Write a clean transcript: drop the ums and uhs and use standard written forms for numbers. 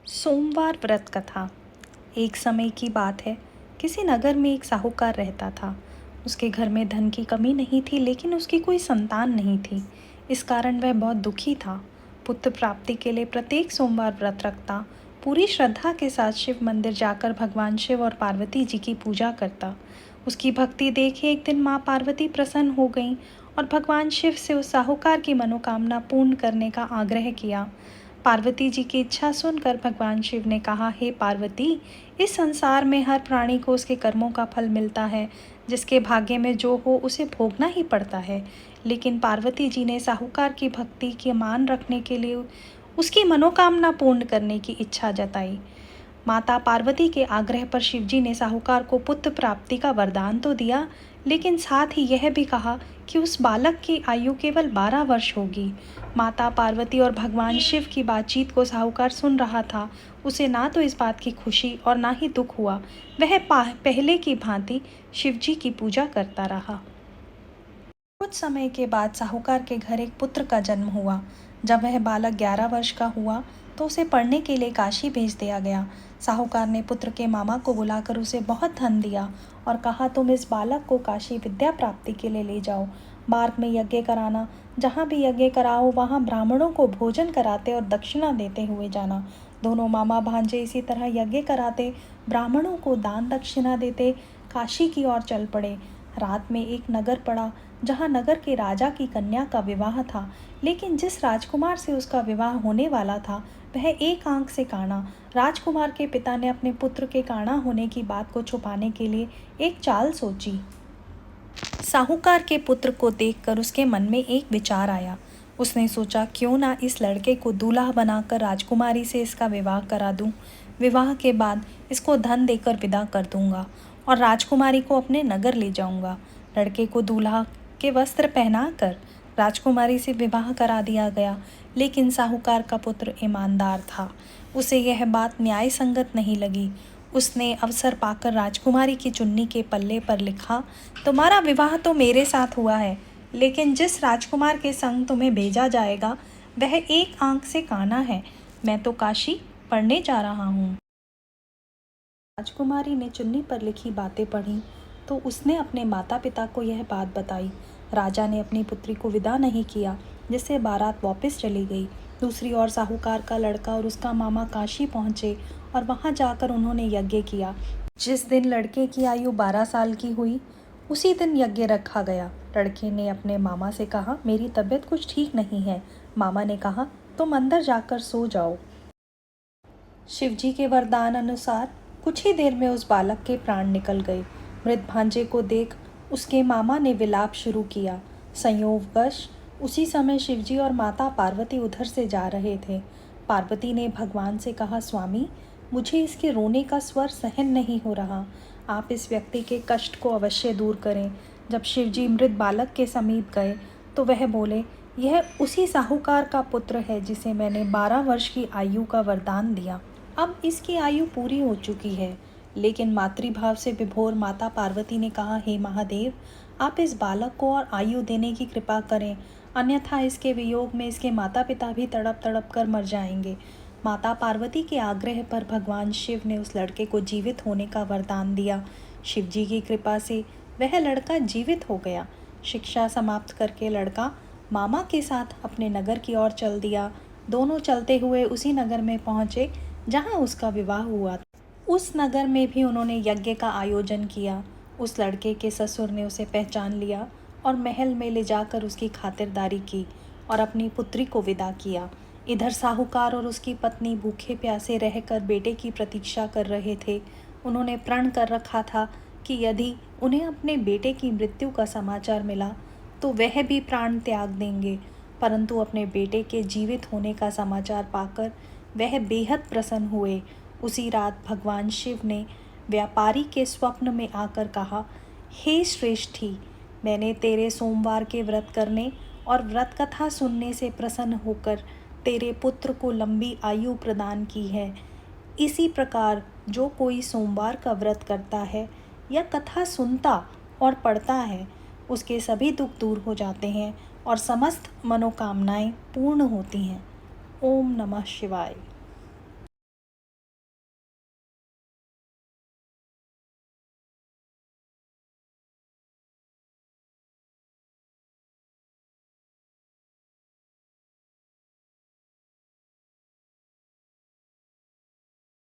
सोमवार व्रत कथा। एक समय की बात है। किसी नगर में एक साहूकार रहता था। उसके घर में धन की कमी नहीं थी, लेकिन उसकी कोई संतान नहीं थी। इस कारण वह बहुत दुखी था। पुत्र प्राप्ति के लिए प्रत्येक सोमवार व्रत रखता। पूरी श्रद्धा के साथ शिव मंदिर जाकर भगवान शिव और पार्वती जी की पूजा करता। उसकी भक्ति देखे एक दिन माँ पार्वती प्रसन्न हो गईं और भगवान शिव से उस साहूकार की मनोकामना पूर्ण करने का आग्रह किया। पार्वती जी की इच्छा सुनकर भगवान शिव ने कहा, हे पार्वती, इस संसार में हर प्राणी को उसके कर्मों का फल मिलता है। जिसके भाग्य में जो हो उसे भोगना ही पड़ता है। लेकिन पार्वती जी ने साहूकार की भक्ति के मान रखने के लिए उसकी मनोकामना पूर्ण करने की इच्छा जताई। माता पार्वती के आग्रह पर शिवजी ने साहूकार को पुत्र प्राप्ति का वरदान तो दिया, लेकिन साथ ही यह भी कहा कि उस बालक की आयु केवल 12 वर्ष होगी। माता पार्वती और भगवान शिव की बातचीत को साहूकार सुन रहा था। उसे ना तो इस बात की खुशी और ना ही दुख हुआ। वह पहले की भांति शिवजी की पूजा करता रहा। कुछ समय के बाद साहूकार के घर एक पुत्र का जन्म हुआ। जब वह बालक 11 वर्ष का हुआ तो उसे पढ़ने के लिए काशी भेज दिया गया। साहूकार ने पुत्र के मामा को बुलाकर उसे बहुत धन दिया और कहा, तुम इस बालक को काशी विद्या प्राप्ति के लिए ले जाओ। मार्ग में यज्ञ कराना, जहाँ भी यज्ञ कराओ वहाँ ब्राह्मणों को भोजन कराते और दक्षिणा देते हुए जाना। दोनों मामा भांजे इसी तरह यज्ञ कराते, ब्राह्मणों को दान दक्षिणा देते काशी की ओर चल पड़े। रात में एक नगर पड़ा जहाँ नगर के राजा की कन्या का विवाह था, लेकिन जिस राजकुमार से उसका विवाह होने वाला था वह एक आंख से काना। राजकुमार के पिता ने अपने पुत्र के काना होने की बात को छुपाने के लिए एक चाल सोची। साहूकार के पुत्र को देखकर उसके मन में एक विचार आया। उसने सोचा, क्यों ना इस लड़के को दूल्हा बनाकर राजकुमारी से इसका विवाह करा दूं। विवाह के बाद इसको धन देकर विदा कर दूंगा और राजकुमारी को अपने नगर ले जाऊंगा। लड़के को दूल्हा के वस्त्र पहनाकर राजकुमारी से विवाह करा दिया गया, लेकिन साहूकार का पुत्र ईमानदार था। उसे यह बात न्याय संगत नहीं लगी। उसने अवसर पाकर राजकुमारी की चुन्नी के पल्ले पर लिखा, तुम्हारा विवाह तो मेरे साथ हुआ है, लेकिन जिस राजकुमार के संग तुम्हें भेजा जाएगा वह एक आंख से काना है। मैं तो काशी पढ़ने जा रहा हूँ। राजकुमारी ने चुन्नी पर लिखी बातें पढ़ी तो उसने अपने माता पिता को यह बात बताई। राजा ने अपनी पुत्री को विदा नहीं किया, जिससे बारात वापस चली गई। दूसरी ओर साहूकार का लड़का और उसका मामा काशी पहुंचे और वहां जाकर उन्होंने यज्ञ किया। जिस दिन लड़के की आयु 12 साल की हुई उसी दिन यज्ञ रखा गया। लड़के ने अपने मामा से कहा, मेरी तबीयत कुछ ठीक नहीं है। मामा ने कहा, तुम अंदर जाकर सो जाओ। शिवजी के वरदान अनुसार कुछ ही देर में उस बालक के प्राण निकल गए। मृत भांजे को देख उसके मामा ने विलाप शुरू किया। संयोगवश उसी समय शिवजी और माता पार्वती उधर से जा रहे थे। पार्वती ने भगवान से कहा, स्वामी, मुझे इसके रोने का स्वर सहन नहीं हो रहा। आप इस व्यक्ति के कष्ट को अवश्य दूर करें। जब शिवजी मृत बालक के समीप गए तो वह बोले, यह उसी साहूकार का पुत्र है जिसे मैंने 12 वर्ष की आयु का वरदान दिया। अब इसकी आयु पूरी हो चुकी है। लेकिन मातृभाव से विभोर माता पार्वती ने कहा, हे महादेव, आप इस बालक को और आयु देने की कृपा करें, अन्यथा इसके वियोग में इसके माता पिता भी तड़प तड़प कर मर जाएंगे। माता पार्वती के आग्रह पर भगवान शिव ने उस लड़के को जीवित होने का वरदान दिया। शिवजी की कृपा से वह लड़का जीवित हो गया। शिक्षा समाप्त करके लड़का मामा के साथ अपने नगर की ओर चल दिया। दोनों चलते हुए उसी नगर में पहुँचे जहाँ उसका विवाह हुआ। उस नगर में भी उन्होंने यज्ञ का आयोजन किया। उस लड़के के ससुर ने उसे पहचान लिया और महल में ले जाकर उसकी खातिरदारी की और अपनी पुत्री को विदा किया। इधर साहूकार और उसकी पत्नी भूखे प्यासे रहकर बेटे की प्रतीक्षा कर रहे थे। उन्होंने प्रण कर रखा था कि यदि उन्हें अपने बेटे की मृत्यु का समाचार मिला तो वह भी प्राण त्याग देंगे, परंतु अपने बेटे के जीवित होने का समाचार पाकर वह बेहद प्रसन्न हुए। उसी रात भगवान शिव ने व्यापारी के स्वप्न में आकर कहा, हे श्रेष्ठी, मैंने तेरे सोमवार के व्रत करने और व्रत कथा सुनने से प्रसन्न होकर तेरे पुत्र को लंबी आयु प्रदान की है। इसी प्रकार जो कोई सोमवार का व्रत करता है या कथा सुनता और पढ़ता है उसके सभी दुख दूर हो जाते हैं और समस्त मनोकामनाएं पूर्ण होती हैं। ओम नमः शिवाय।